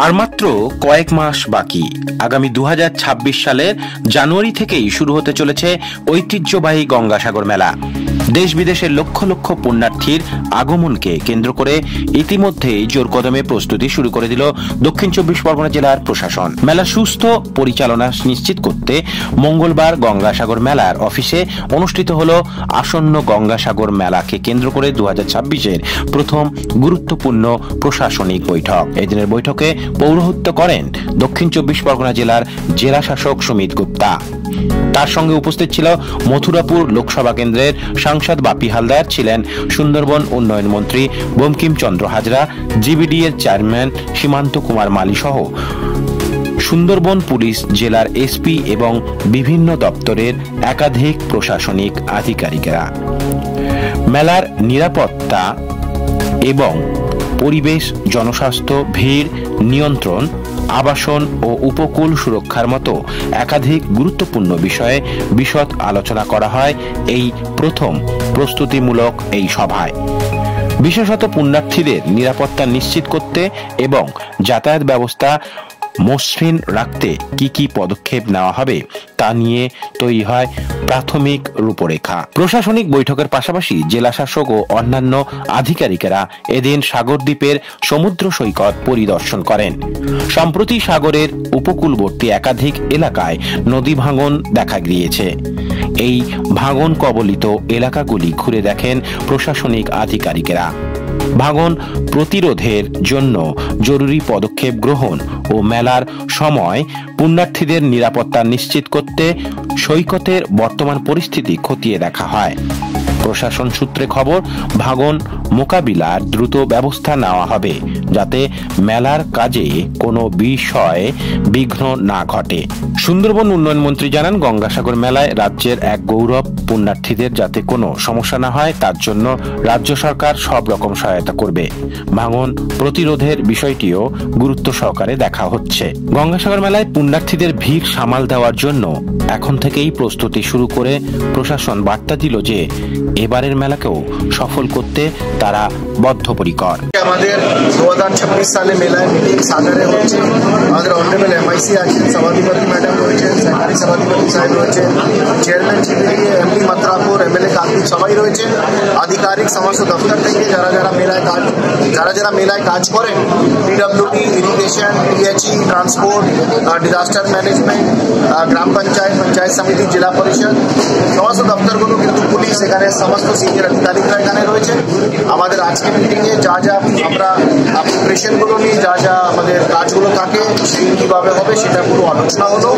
আর মাত্র কয়েক মাস বাকি। আগামী 2026 সালের জানুয়ারি থেকেই শুরু হতে চলেছে ঐতিহ্যবাহী গঙ্গাসাগর মেলা। দেশ বিদেশের লক্ষ লক্ষ পুণ্যার্থীর আগমনকে কেন্দ্র করে ইতিমধ্যেই জোর কদমে প্রস্তুতি শুরু করে দিল দক্ষিণ 24 পরগনা জেলার প্রশাসন। মেলা সুস্থ পরিচালনা নিশ্চিত করতে মঙ্গলবার গঙ্গাসাগর মেলার অফিসে অনুষ্ঠিত হল আসন্ন গঙ্গাসাগর মেলাকে কেন্দ্র করে 2026-এর প্রথম গুরুত্বপূর্ণ প্রশাসনিক বৈঠক। এদিনের বৈঠকে পৌরোহিত্য করেন দক্ষিণ 24 পরগনা জেলার জেলা শাসক সুমিত গুপ্তা। তার সঙ্গে উপস্থিত ছিল মথুরাপুর লোকসভা কেন্দ্রের সাংসদ বাপি হালদার, ছিলেন সুন্দরবন উন্নয়ন মন্ত্রী বঙ্কিমচন্দ্র হাজরা, জিবিডি এর চেয়ারম্যান সীমান্ত কুমার মালি সহ সুন্দরবন পুলিশ জেলার এসপি এবং বিভিন্ন দপ্তরের একাধিক প্রশাসনিক আধিকারিকেরা। মেলার নিরাপত্তা এবং পরিবেশ, জনস্বাস্থ্য, ভিড় নিয়ন্ত্রণ, আবাসন ও উপকূল সুরক্ষার মতো একাধিক গুরুত্বপূর্ণ বিষয়ে বিশদ আলোচনা করা হয় এই প্রথম প্রস্তুতিমূলক এই সভায়। বিশেষত পুণ্যার্থীদের নিরাপত্তা নিশ্চিত করতে এবং যাতায়াত ব্যবস্থা মসৃণ রাখতে কি কি পদক্ষেপ নেওয়া হবে তা নিয়ে তৈরি হয় প্রাথমিক রূপরেখা। প্রশাসনিক বৈঠকের পাশাপাশি জেলা শাসক ও অন্যান্য আধিকারিকেরা এদিন সাগরদ্বীপের সমুদ্র সৈকত পরিদর্শন করেন। সম্প্রতি সাগরের উপকূলবর্তী একাধিক এলাকায় নদী ভাঙন দেখা গিয়েছে। এই ভাঙন কবলিত এলাকাগুলি ঘুরে দেখেন প্রশাসনিক আধিকারিকেরা। ভাঙন প্রতিরোধের জন্য জরুরি পদক্ষেপ গ্রহণ ও মেলার সময় পুণ্যার্থীদের নিরাপত্তা নিশ্চিত করতে সৈকতের বর্তমান পরিস্থিতি খতিয়ে দেখা হয়। প্রশাসন সূত্রে খবর, ভাঙন মোকাবিলার দ্রুত ব্যবস্থা নেওয়া হবে যাতে মেলার কাজে কোনো বিষয়ে বিঘ্ন না ঘটে। সুন্দরবন উন্নয়ন মন্ত্রী জানান, গঙ্গাসাগর মেলায় রাজ্যের এক গৌরব। পুণ্যার্থীদের যাতে কোনো সমস্যা না হয় তার জন্য রাজ্য সরকার সব রকম সহায়তা করবে। ভাঙন প্রতিরোধের বিষয়টিও গুরুত্ব সহকারে দেখা হচ্ছে। গঙ্গাসাগর মেলায় পুণ্যার্থীদের ভিড় সামাল দেওয়ার জন্য এখন থেকেই প্রস্তুতি শুরু করে প্রশাসন বার্তা দিল যে এবারের মেলাকেও সফল করতে তারা বদ্ধপরিকর। আমাদের 2026 সালে মেলায় মিটিং সাগরে হচ্ছে। আমাদের অনারেবল এমআইসি আছেন, সভাধিপতি ম্যাডাম রয়েছেন, সরকারি সভাধিপতি সাহেব রয়েছেন, chairman জিবিডি, MP Mathurapur, MLA Kartik সবাই রয়েছেন। আধিকারিক সমস্ত দপ্তর থেকে যারা যারা মেলায় কাজ করেন, পিডব্লিউডি, ইরিগেশন, টিএচই, ট্রান্সপোর্ট, ডিজাস্টার ম্যানেজমেন্ট, গ্রাম পঞ্চায়েত, পঞ্চায়েত সমিতি, জেলা পরিষদ, সমস্ত দপ্তরগুলো কিন্তু পুলিশ, এখানে সমস্ত সিনিয়র আধিকারিকরা এখানে রয়েছে। আমাদের আজকে মিটিংয়ে যা আমরা প্রিপারেশনগুলো নিয়ে যা আমাদের কাজগুলো থাকে সেই কীভাবে হবে সেটা পুরো আলোচনা হলো।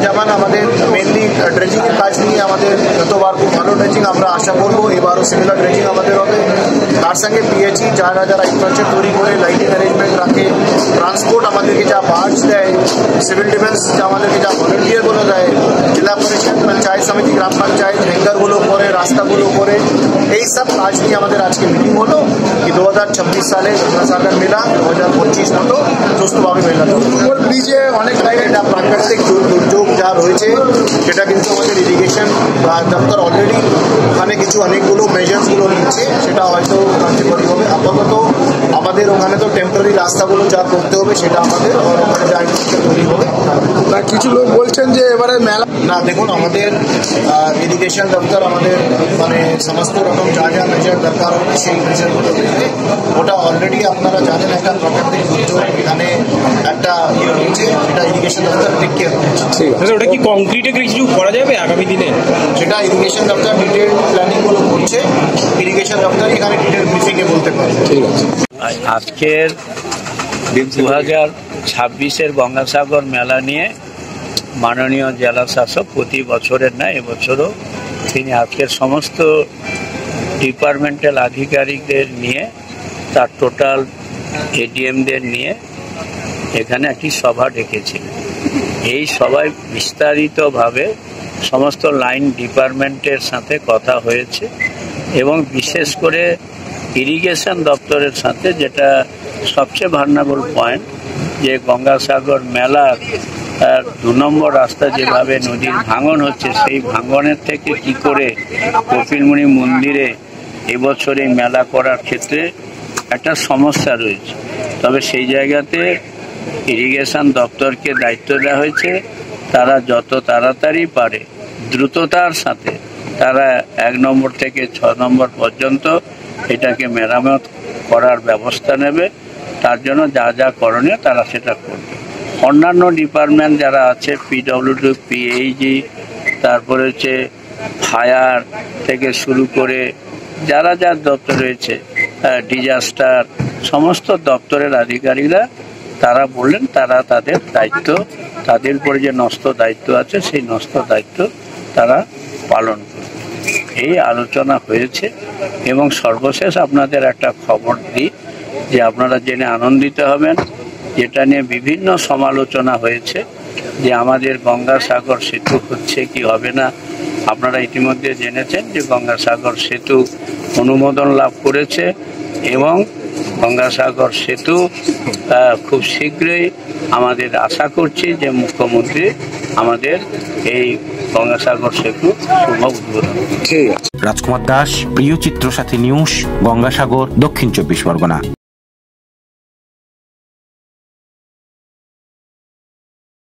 যেমন আমাদের মেনলি ড্রেজিংয়ের কাজ নিয়ে আমাদের যতবার খুব ভালো ড্রেজিং আমরা আশা করবো, এবারও সিমিলার ড্রেজিং আমাদের হবে। তার সঙ্গে পিএচই যারা ইনফ্রাস্ট্রাকচার তৈরি করে লাইটিং অ্যারেঞ্জমেন্ট রাখে, ট্রান্সপোর্ট আমাদেরকে যা বার্জ দেয়, সিভিল ডিফেন্স আমাদেরকে যা ভলেন্টিয়ারগুলো দেয়, জেলা পরিষদ, পঞ্চায়েত সমিতি, গ্রাম পঞ্চায়েত হ্যাঙ্গারগুলো করে, রাস্তাগুলো করে, এই সব কাজ নিয়ে আমাদের আজকে মিটিং হলো কি 2026 সালে গঙ্গাসাগর মেলা 2025 মতো সুস্থভাবে মেলা। ব্রিজে অনেক এটা প্রাকৃতিক দুর্যোগ যা রয়েছে সেটা কিন্তু আমাদের ইরিগেশন দপ্তর অলরেডি ওখানে অনেকগুলো মেজার্সগুলো নিচ্ছে, সেটা হয়তো কার্যকরী হবে। আপাতত আমাদের ওখানে তো টেম্পোরারি রাস্তাগুলো যা করতে হবে সেটা আমাদের ওখানে যা তৈরি হবে। কিছু লোক বলছেন যে এবারে মেলা না, দেখুন আমাদের ইরিগেশন দপ্তর আমাদের মানে সমস্ত রকম যা মেজার দরকার হবে সেই মেজারগুলো দেখবে। ওটা অলরেডি আপনারা জানেন একটা প্রাকৃতিক দুর্যোগ এখানে একটা রয়েছে, এটা ইরিগেশন দপ্তর টেক কেয়ার করছে। ওটা কি কংক্রিটে কিছু করা যাবে আগামী দিনে? সেটা ইরিগেশন দপ্তর ডিটেল প্ল্যানিংগুলো করছে, ইরিগেশন দপ্তর এখানে ডিটেল ব্রিফিংয়ে বলতে পারে। ঠিক আছে। আজকের 2026-এর গঙ্গাসাগর মেলা নিয়ে মাননীয় জেলা শাসক প্রতি বছরের না এবছরও তিনি আজকের সমস্ত ডিপার্টমেন্টাল আধিকারিকদের নিয়ে, তার টোটাল এডিএমদের নিয়ে এখানে একটি সভা ডেকেছিলেন। এই সভায় বিস্তারিতভাবে সমস্ত লাইন ডিপার্টমেন্টের সাথে কথা হয়েছে এবং বিশেষ করে ইরিগেশন দপ্তরের সাথে, যেটা সবচেয়ে ভালনারেবল পয়েন্ট, যে গঙ্গাসাগর মেলার 2 নম্বর রাস্তা যেভাবে নদীর ভাঙন হচ্ছে, সেই ভাঙনের থেকে কি করে কপিলমুনি মন্দিরে এবছর এই মেলা করার ক্ষেত্রে একটা সমস্যা রয়েছে। তবে সেই জায়গাতে ইরিগেশন দপ্তরকে দায়িত্ব দেওয়া হয়েছে, তারা যত তাড়াতাড়ি পারে দ্রুততার সাথে তারা 1 নম্বর থেকে 6 নম্বর পর্যন্ত এটাকে মেরামত করার ব্যবস্থা নেবে। তার জন্য যা যা করণীয় তারা সেটা করবে। অন্যান্য ডিপার্টমেন্ট যারা আছে, পিডব্লিউডি, পিএইচই, তারপরে হচ্ছে ফায়ার থেকে শুরু করে যারা যার দপ্তর রয়েছে, ডিজাস্টার, সমস্ত দপ্তরের আধিকারিকরা তারা বললেন তারা তাদের দায়িত্ব, তাদের উপরে যে ন্যস্ত দায়িত্ব আছে সেই ন্যস্ত দায়িত্ব তারা পালন করবে। এই আলোচনা হয়েছে এবং সর্বশেষ আপনাদের একটা খবর দিই যে আপনারা জেনে আনন্দিত হবেন, যেটা নিয়ে বিভিন্ন সমালোচনা হয়েছে যে আমাদের গঙ্গাসাগর সেতু হচ্ছে কি হবে না। আপনারা ইতিমধ্যে জেনেছেন যে গঙ্গাসাগর সেতু অনুমোদন লাভ করেছে এবং গঙ্গাসাগর সেতু খুব শীঘ্রই আমাদের আশা করছি যে মুখ্যমন্ত্রী আমাদের এই গঙ্গাসাগর সেতু শুভ উদ্বোধন। রাজকুমার দাস, প্রিয় চিত্র সাথী নিউজ, গঙ্গাসাগর, দক্ষিণ 24 পরগনা।